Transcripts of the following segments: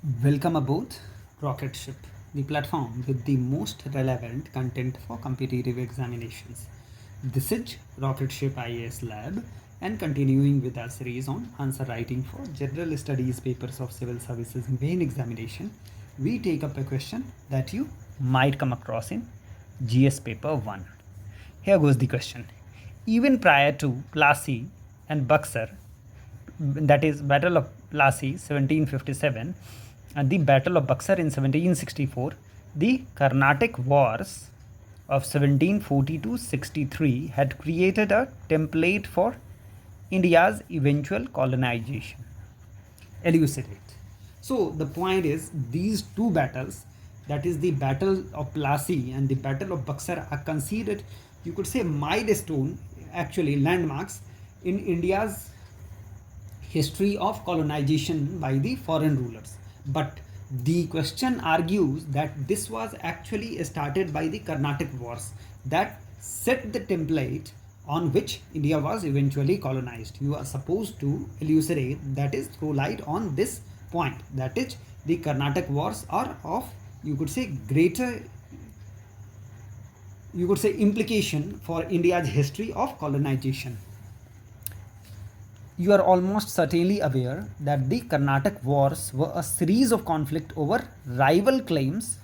Welcome aboard Rocket Ship, the platform with the most relevant content for competitive examinations. This is Rocket Ship IAS Lab and continuing with our series on answer writing for general studies papers of civil services main examination. We take up a question that you might come across in GS paper 1. Here goes the question. Even prior to Plassey and Buxar, that is Battle of Plassey 1757 and the Battle of Buxar in 1764, the Carnatic Wars of 1740-63 had created a template for India's eventual colonization. Elucidate. So the point is, these two battles, that is the Battle of Plassey and the Battle of Buxar, are considered, you could say, milestone, actually landmarks in India's history of colonization by the foreign rulers. But the question argues that this was actually started by the Carnatic Wars that set the template on which India was eventually colonized. You are supposed to elucidate, that is, throw light on this point, that is, the Carnatic Wars are of, you could say, greater, you could say, implication for India's history of colonization. You are almost certainly aware that the Carnatic Wars were a series of conflict over rival claims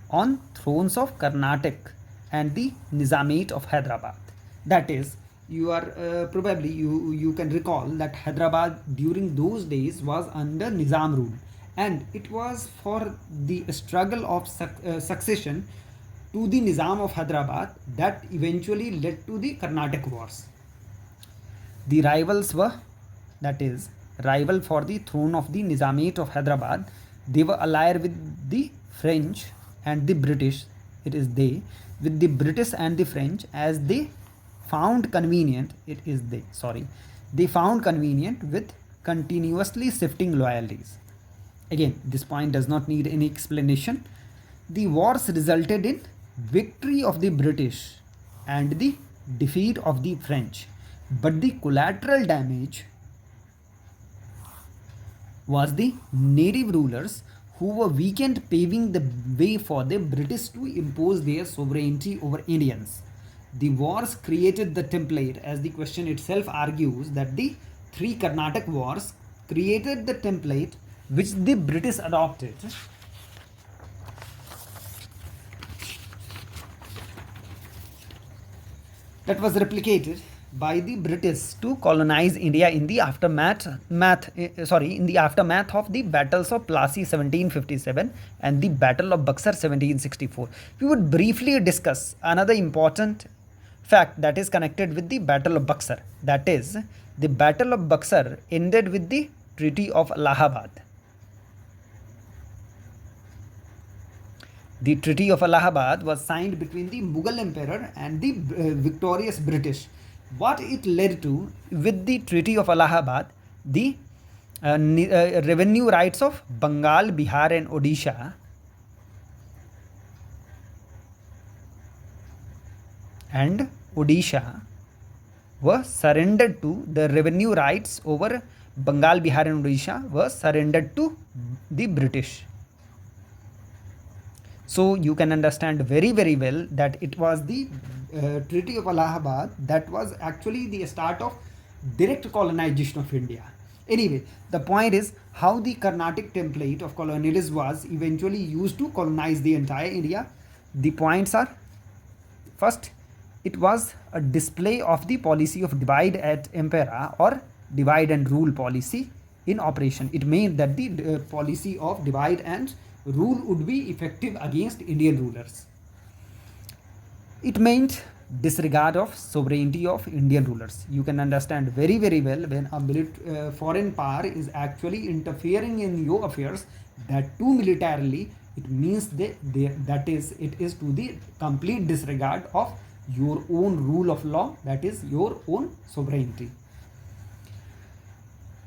on thrones of Carnatic and the Nizamate of Hyderabad. That is, you are probably you can recall that Hyderabad during those days was under Nizam rule, and it was for the struggle of succession to the Nizam of Hyderabad that eventually led to the Carnatic Wars. The rivals were, that is, rival for the throne of the Nizamate of Hyderabad. They were allied with the French and the British. It is they, with the British and the French, as they found convenient. They found convenient with continuously shifting loyalties. Again, this point does not need any explanation. The wars resulted in victory of the British and the defeat of the French. But the collateral damage was the native rulers who were weakened, paving the way for the British to impose their sovereignty over Indians. The wars created the template, as the question itself argues, that the three Carnatic Wars created the template which the British adopted. That was replicated by the British to colonize India in the aftermath of the battles of Plassey 1757 and the Battle of Buxar 1764. We would briefly discuss another important fact that is connected with the Battle of Buxar. That is, the Battle of Buxar ended with the Treaty of Allahabad. The Treaty of Allahabad was signed between the Mughal Emperor and the victorious British. What it led to, with the Treaty of Allahabad, the revenue rights of Bengal, Bihar and Odisha were surrendered to, the revenue rights over Bengal, Bihar and Odisha were surrendered to the British. So you can understand very well that it was the Treaty of Allahabad that was actually the start of direct colonization of India. Anyway, the point is how the Carnatic template of colonialism was eventually used to colonize the entire India. The points are, first, it was a display of the policy of divide et impera, or divide and rule policy in operation. It meant that the policy of divide and rule would be effective against Indian rulers. It meant disregard of sovereignty of Indian rulers. You can understand very well when a foreign power is actually interfering in your affairs, that too militarily, it means it is to the complete disregard of your own rule of law, that is your own sovereignty.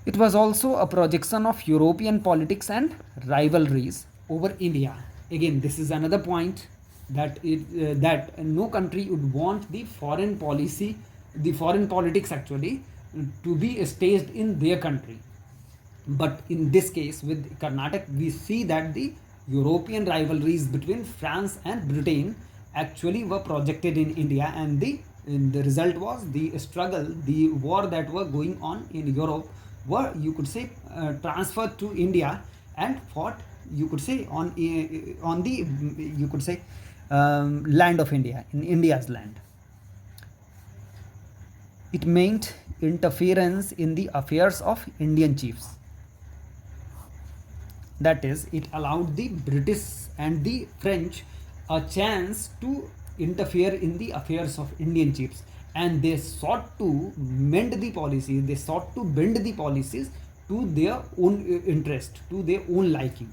It was also a projection of European politics and rivalries over India. Again, this is another point that no country would want the foreign politics actually to be staged in their country. But in this case, with Carnatic, we see that the European rivalries between France and Britain actually were projected in India, and the result was the struggle, the war that were going on in Europe were, you could say, transferred to India and fought, you could say, on the, you could say, land of India, in India's land. It meant interference in the affairs of Indian chiefs. That is, it allowed the British and the French a chance to interfere in the affairs of Indian chiefs, and they sought to mend the policies, they sought to bend the policies to their own interest, to their own liking.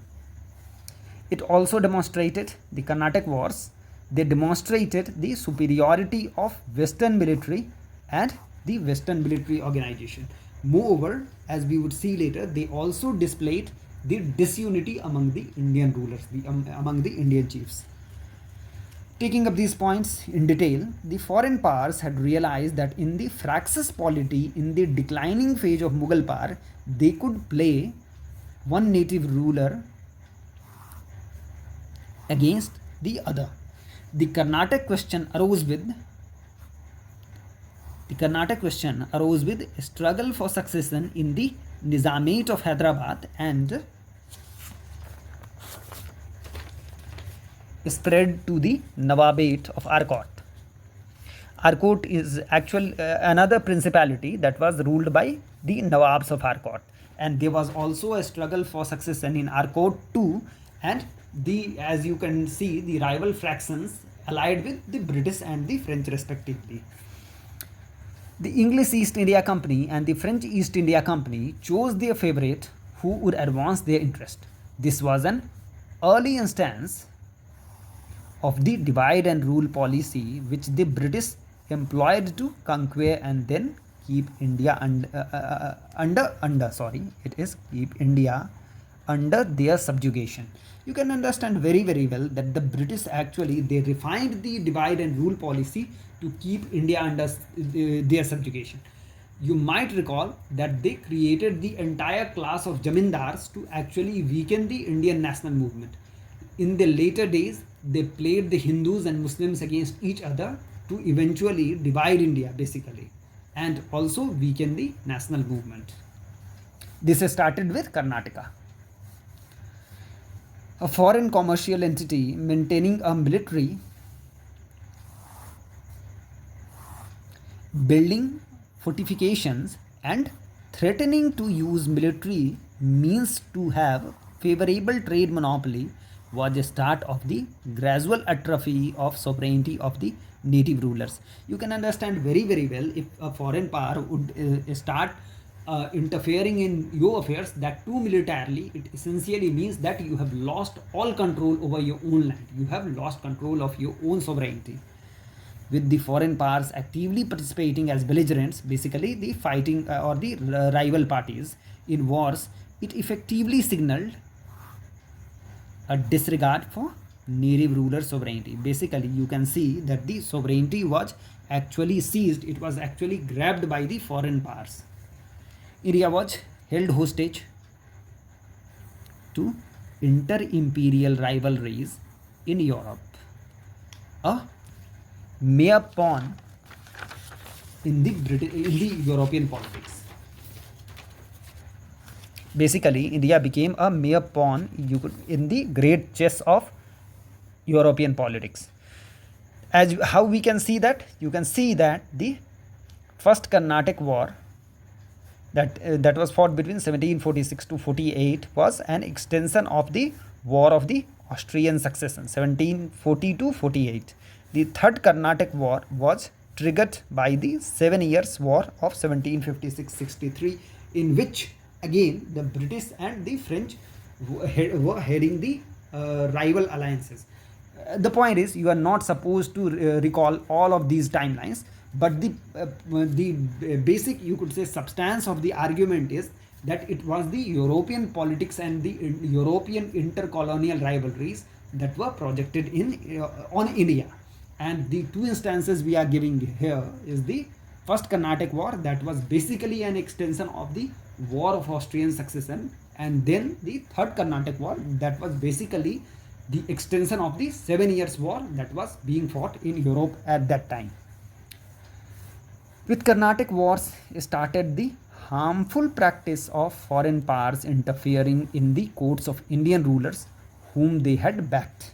It also demonstrated the Carnatic Wars. They demonstrated the superiority of Western military and the Western military organization. Moreover, as we would see later, they also displayed the disunity among the Indian rulers, among the Indian chiefs. Taking up these points in detail, the foreign powers had realized that in the Fraxis polity, in the declining phase of Mughal power, they could play one native ruler against the other. The Carnatic question arose with a struggle for succession in the Nizamate of Hyderabad and spread to the Nawabate of Arcot. Arcot is another principality that was ruled by the Nawabs of Arcot, and there was also a struggle for succession in Arcot too, and as you can see, the rival factions allied with the British and the French respectively. The English East India Company and the French East India Company chose their favorite who would advance their interest. This was an early instance of the divide and rule policy which the British employed to conquer and then keep India keep India under their subjugation. You can understand very well that the British actually, they refined the divide and rule policy to keep India under their subjugation. You might recall that they created the entire class of Jamindars to actually weaken the Indian national movement. In the later days, they played the Hindus and Muslims against each other to eventually divide India basically, and also weaken the national movement. This started with Karnataka, a foreign commercial entity maintaining a military, building fortifications and threatening to use military means to have favorable trade monopoly was the start of the gradual atrophy of sovereignty of the native rulers. You can understand very well, if a foreign power would start interfering in your affairs, that too militarily, it essentially means that you have lost all control over your own land, you have lost control of your own sovereignty. With the foreign powers actively participating as belligerents, basically the fighting or the rival parties in wars, it effectively signaled a disregard for native ruler sovereignty. Basically, you can see that the sovereignty was actually seized, it was actually grabbed by the foreign powers. India was held hostage to inter-imperial rivalries in Europe, a mere pawn in the European politics. Basically, India became a mere pawn in the great chess of European politics. As how we can see that? You can see that the first Carnatic War that was fought between 1746 to 48 was an extension of the War of the Austrian Succession, 1740 to 48. The third Carnatic War was triggered by the 7 Years' War of 1756-63, in which again the British and the French were heading the rival alliances. The point is, you are not supposed to recall all of these timelines, but the basic, you could say, substance of the argument is that it was the European politics and the European intercolonial rivalries that were projected on India. And the two instances we are giving here is the first Carnatic War, that was basically an extension of the War of Austrian Succession, and then the Third Carnatic War, that was basically the extension of the 7 Years' War that was being fought in Europe at that time. With Carnatic Wars started the harmful practice of foreign powers interfering in the courts of Indian rulers whom they had backed.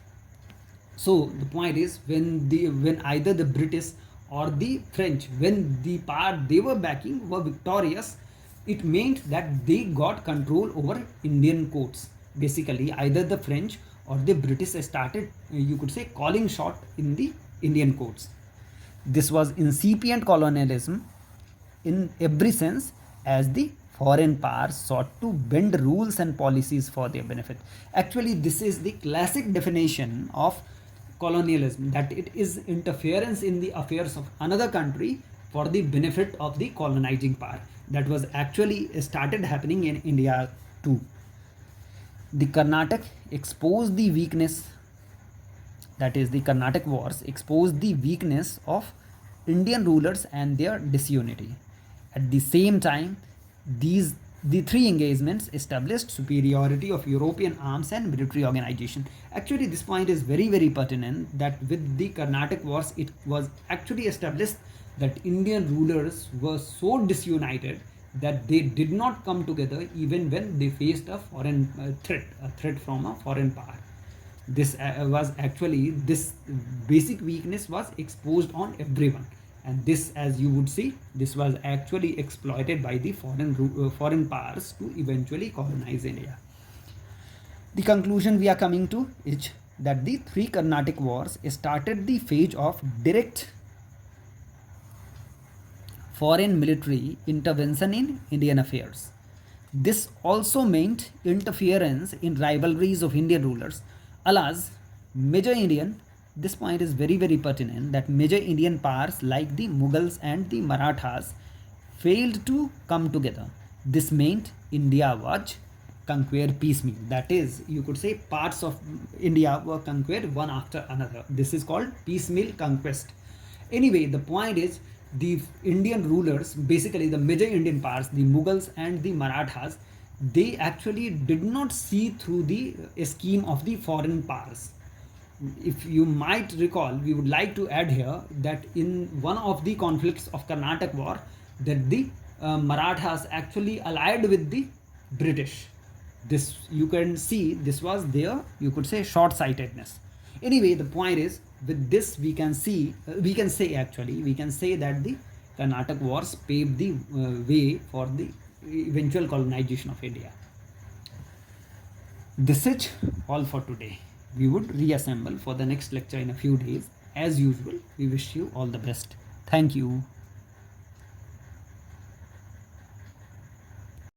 So the point is, when either the British or the French, when the power they were backing were victorious, it meant that they got control over Indian courts. Basically, either the French or the British started, you could say, calling shot in the Indian courts. This was incipient colonialism in every sense, as the foreign powers sought to bend rules and policies for their benefit. Actually, this is the classic definition of colonialism, that it is interference in the affairs of another country for the benefit of the colonizing power. That was actually started happening in India too. The Carnatic exposed the weakness, that is, the Carnatic Wars exposed the weakness of Indian rulers and their disunity. At the same time, the three engagements established superiority of European arms and military organization. Actually, this point is very, very pertinent, that with the Carnatic Wars, it was actually established that Indian rulers were so disunited that they did not come together even when they faced a foreign a threat from a foreign power. This was actually, this basic weakness was exposed on everyone, and this, as you would see, this was actually exploited by the foreign powers to eventually colonize India. The conclusion we are coming to is that the three Carnatic Wars started the phase of direct foreign military intervention in Indian affairs. This also meant interference in rivalries of Indian rulers. Alas, major Indian, this point is very, very pertinent, that major Indian powers like the Mughals and the Marathas failed to come together. This meant India was conquered piecemeal. That is, you could say, parts of India were conquered one after another. This is called piecemeal conquest. Anyway, the point is, the Indian rulers, basically the major Indian powers, the Mughals and the Marathas, they actually did not see through the scheme of the foreign powers. If you might recall, we would like to add here that in one of the conflicts of Carnatic War, that the Marathas actually allied with the British. This, you can see, this was their, you could say, short-sightedness. Anyway, the point is, with this we can say that the Carnatic Wars paved the way for the eventual colonization of India. This is all for today. We would reassemble for the next lecture in a few days. As usual, we wish you all the best. Thank you.